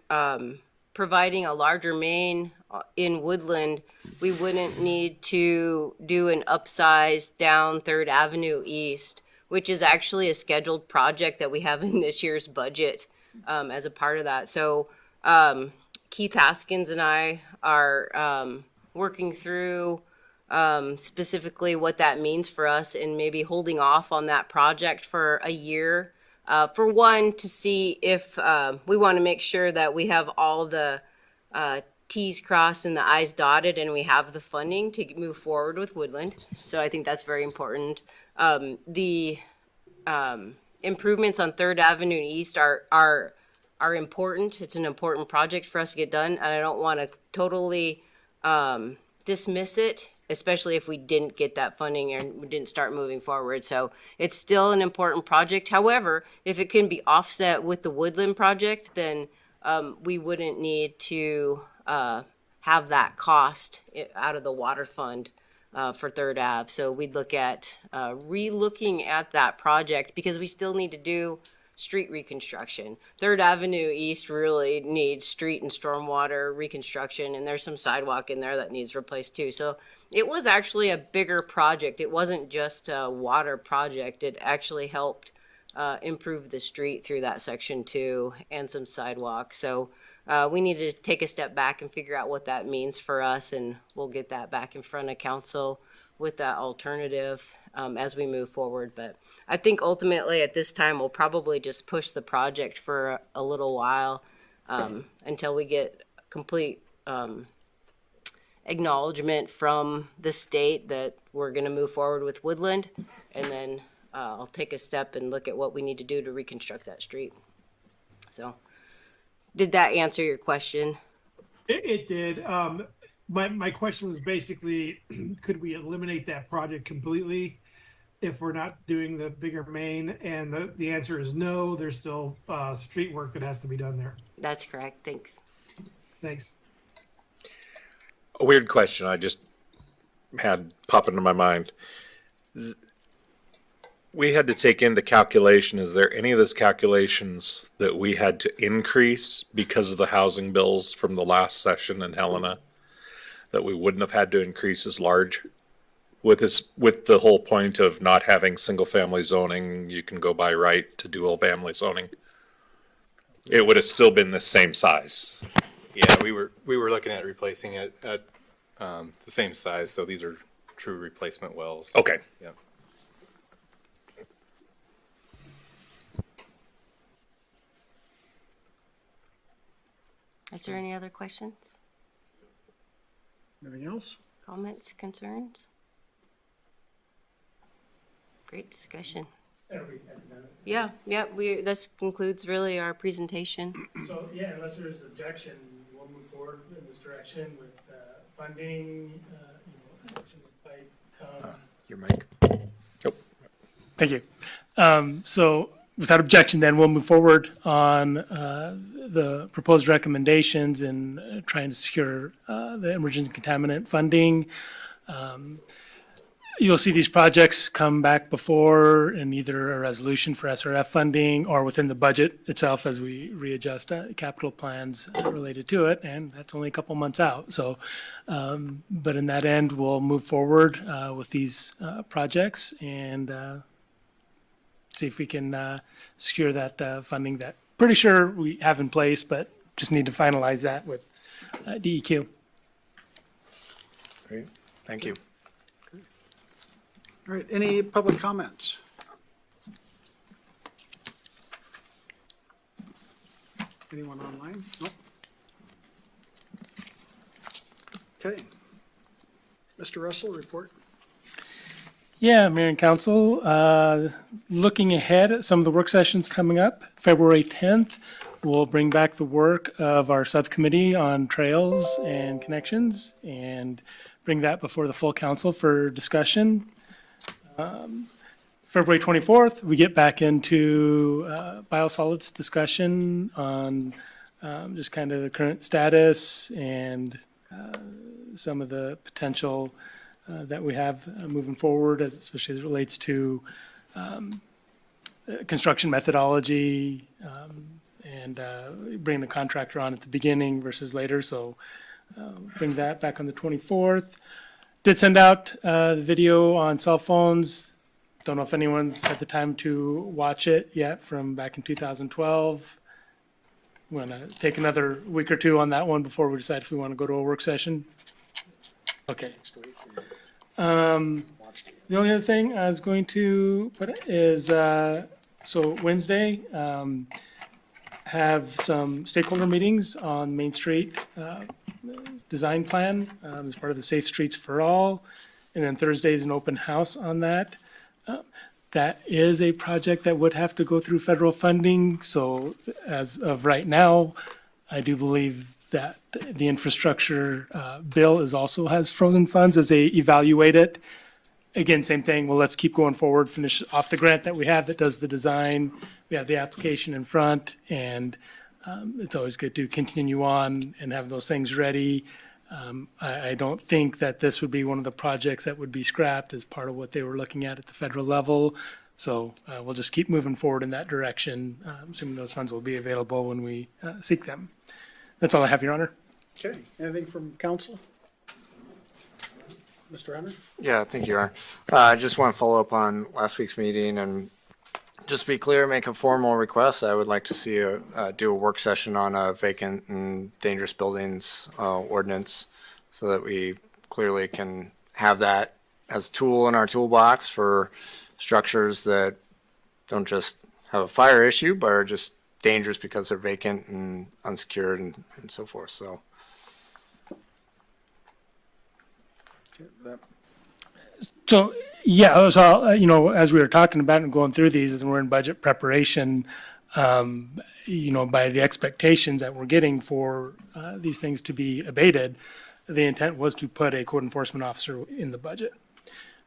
providing a larger main in Woodland, we wouldn't need to do an upsize down Third Avenue East, which is actually a scheduled project that we have in this year's budget as a part of that. So Keith Haskins and I are working through specifically what that means for us, and maybe holding off on that project for a year. For one, to see if we want to make sure that we have all the T's crossed and the I's dotted, and we have the funding to move forward with Woodland. So I think that's very important. The improvements on Third Avenue East are important. It's an important project for us to get done, and I don't want to totally dismiss it, especially if we didn't get that funding and we didn't start moving forward. So it's still an important project. However, if it can be offset with the Woodland project, then we wouldn't need to have that cost out of the water fund for Third Ave. So we'd look at re-looking at that project, because we still need to do street reconstruction. Third Avenue East really needs street and stormwater reconstruction, and there's some sidewalk in there that needs replaced too. So it was actually a bigger project. It wasn't just a water project. It actually helped improve the street through that section too, and some sidewalks. So we need to take a step back and figure out what that means for us, and we'll get that back in front of council with that alternative as we move forward. But I think ultimately at this time, we'll probably just push the project for a little while until we get complete acknowledgement from the state that we're going to move forward with Woodland, and then I'll take a step and look at what we need to do to reconstruct that street. So, did that answer your question? It did. My question was basically, could we eliminate that project completely if we're not doing the bigger main? And the answer is no. There's still street work that has to be done there. That's correct. Thanks. Thanks. A weird question I just had pop into my mind. We had to take into calculation, is there any of this calculations that we had to increase because of the housing bills from the last session in Helena that we wouldn't have had to increase as large? With the whole point of not having single family zoning, you can go by right to dual family zoning. It would have still been the same size. Yeah, we were looking at replacing it at the same size, so these are true replacement wells. Okay. Yeah. Is there any other questions, Anything else? comments, concerns? Great discussion. Yeah, this concludes really our presentation. So, yeah, unless there's objection, we'll move forward in this direction with funding, action might come. Your mic. Thank you. So without objection, then we'll move forward on the proposed recommendations and trying to secure the emergency contaminant funding. You'll see these projects come back before in either a resolution for SRF funding or within the budget itself as we readjust capital plans related to it, and that's only a couple months out. So, but in that end, we'll move forward with these projects and see if we can secure that funding that pretty sure we have in place, but just need to finalize that with DEQ. Great. Thank you. All right, any public comments? Anyone online? Nope. Okay. Mr. Russell, report. Yeah, Mayor and Council, looking ahead at some of the work sessions coming up, February 10th, we'll bring back the work of our subcommittee on trails and connections and bring that before the full council for discussion. February 24th, we get back into biosolids discussion on just kind of the current status and some of the potential that we have moving forward, especially as it relates to construction methodology and bring the contractor on at the beginning versus later. So bring that back on the 24th. Did send out the video on cell phones. Don't know if anyone's had the time to watch it yet from back in 2012. We want to take another week or two on that one before we decide if we want to go to a work session. Okay. The only other thing I was going to put is, so Wednesday, have some stakeholder meetings on Main Street design plan as part of the Safe Streets for All. And then Thursday is an open house on that. That is a project that would have to go through federal funding. So as of right now, I do believe that the infrastructure bill also has frozen funds as they evaluate it. Again, same thing. Well, let's keep going forward, finish off the grant that we have that does the design. We have the application in front, and it's always good to continue on and have those things ready. I don't think that this would be one of the projects that would be scrapped as part of what they were looking at the federal level. So we'll just keep moving forward in that direction, assuming those funds will be available when we seek them. That's all I have, Your Honor. Okay, anything from council? Mr. Hunter? Yeah, thank you, Aaron. I just want to follow up on last week's meeting and Just to be clear, make a formal request. I would like to see do a work session on a vacant and dangerous buildings ordinance so that we clearly can have that as a tool in our toolbox for structures that don't just have a fire issue, but are just dangerous because they're vacant and unsecured and so forth. So So, yeah, so, as we were talking about and going through these, as we're in budget preparation, by the expectations that we're getting for these things to be abated, the intent was to put a code enforcement officer in the budget.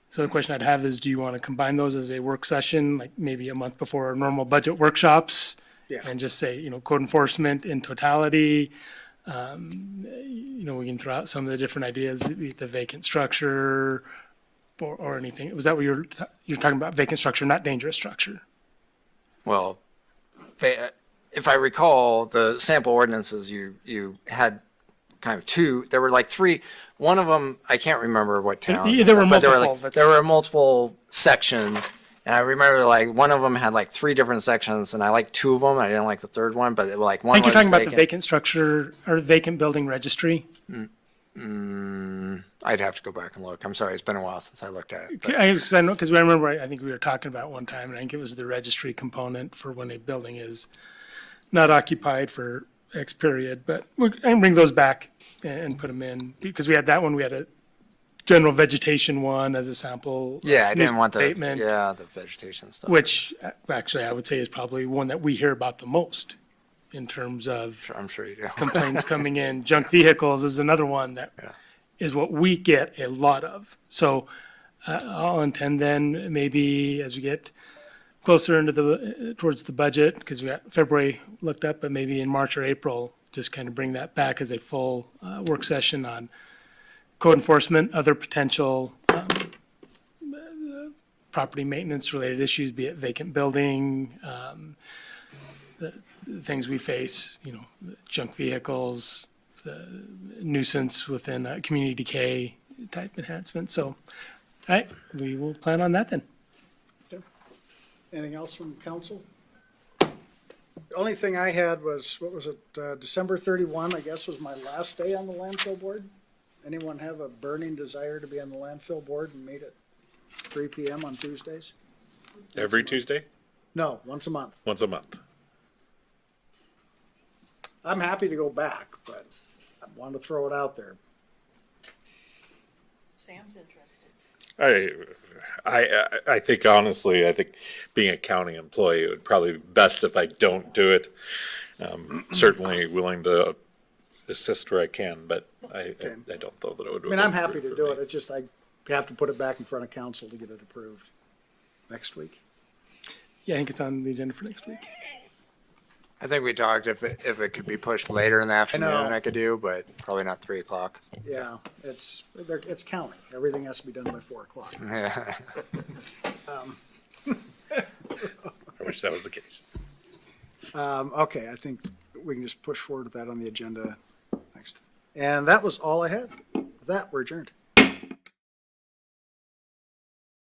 So the question I'd have is, do you want to combine those as a work session, like maybe a month before our normal budget workshops? Yeah. And just say, code enforcement in totality? We can throw out some of the different ideas, the vacant structure or anything. Was that what you're talking about, vacant structure, not dangerous structure? well, if I recall, the sample ordinances, you had kind of two, there were like three, one of them, I can't remember what town. Yeah, there were but multiple, there were multiple sections. And I remember like one of them had like three different sections and I liked two of them. I didn't like the third one, but like I one think was you're talking about the vacant. vacant structure or vacant building registry. I'd have to go back and look. I'm sorry, it's been a while since I looked at it. but- Because I know, because I remember, I think we were talking about one time, and I think it was the registry component for when a building is not occupied for X period, but I can bring those back and put them in, because we had that one, we had a general vegetation one as a sample. Yeah, I didn't want the statement, vegetation stuff. which actually I would say is probably one that we hear about the most in terms of I'm sure you do. complaints coming in. Junk vehicles is another one that is what we get a lot of. So I'll intend then, maybe as we get closer into towards the budget, because we got February looked up, but maybe in March or April, just kind of bring that back as a full work session on code enforcement, other potential property maintenance related issues, be it vacant building, the things we face, junk vehicles, the nuisance within community decay type enhancement. So, all right, we will plan on that then. Anything else from council? The only thing I had was, what was it, December 31, I guess, was my last day on the landfill board. Anyone have a burning desire to be on the landfill board and meet at 3 PM on Tuesdays? Every Tuesday, No, once a month. once a month. I'm happy to go back, but I wanted to throw it out there. Sam's interested. I think honestly, I think being a county employee, it would probably be best if I don't do it. Certainly willing to assist where I can, but I don't know that it would. I mean, I'm happy to do it. It's just I have to put it back in front of council to get it approved next week. Yeah, I think it's on the agenda for next week. I think we talked if it could be pushed later in the afternoon, know. I could do, but probably not 3 o'clock. Yeah, it's county. Everything has to be done by 4 o'clock. Yeah. I wish that was the case. Okay, I think we can just push forward with that on the agenda next. And that was all I had. With that, we're adjourned.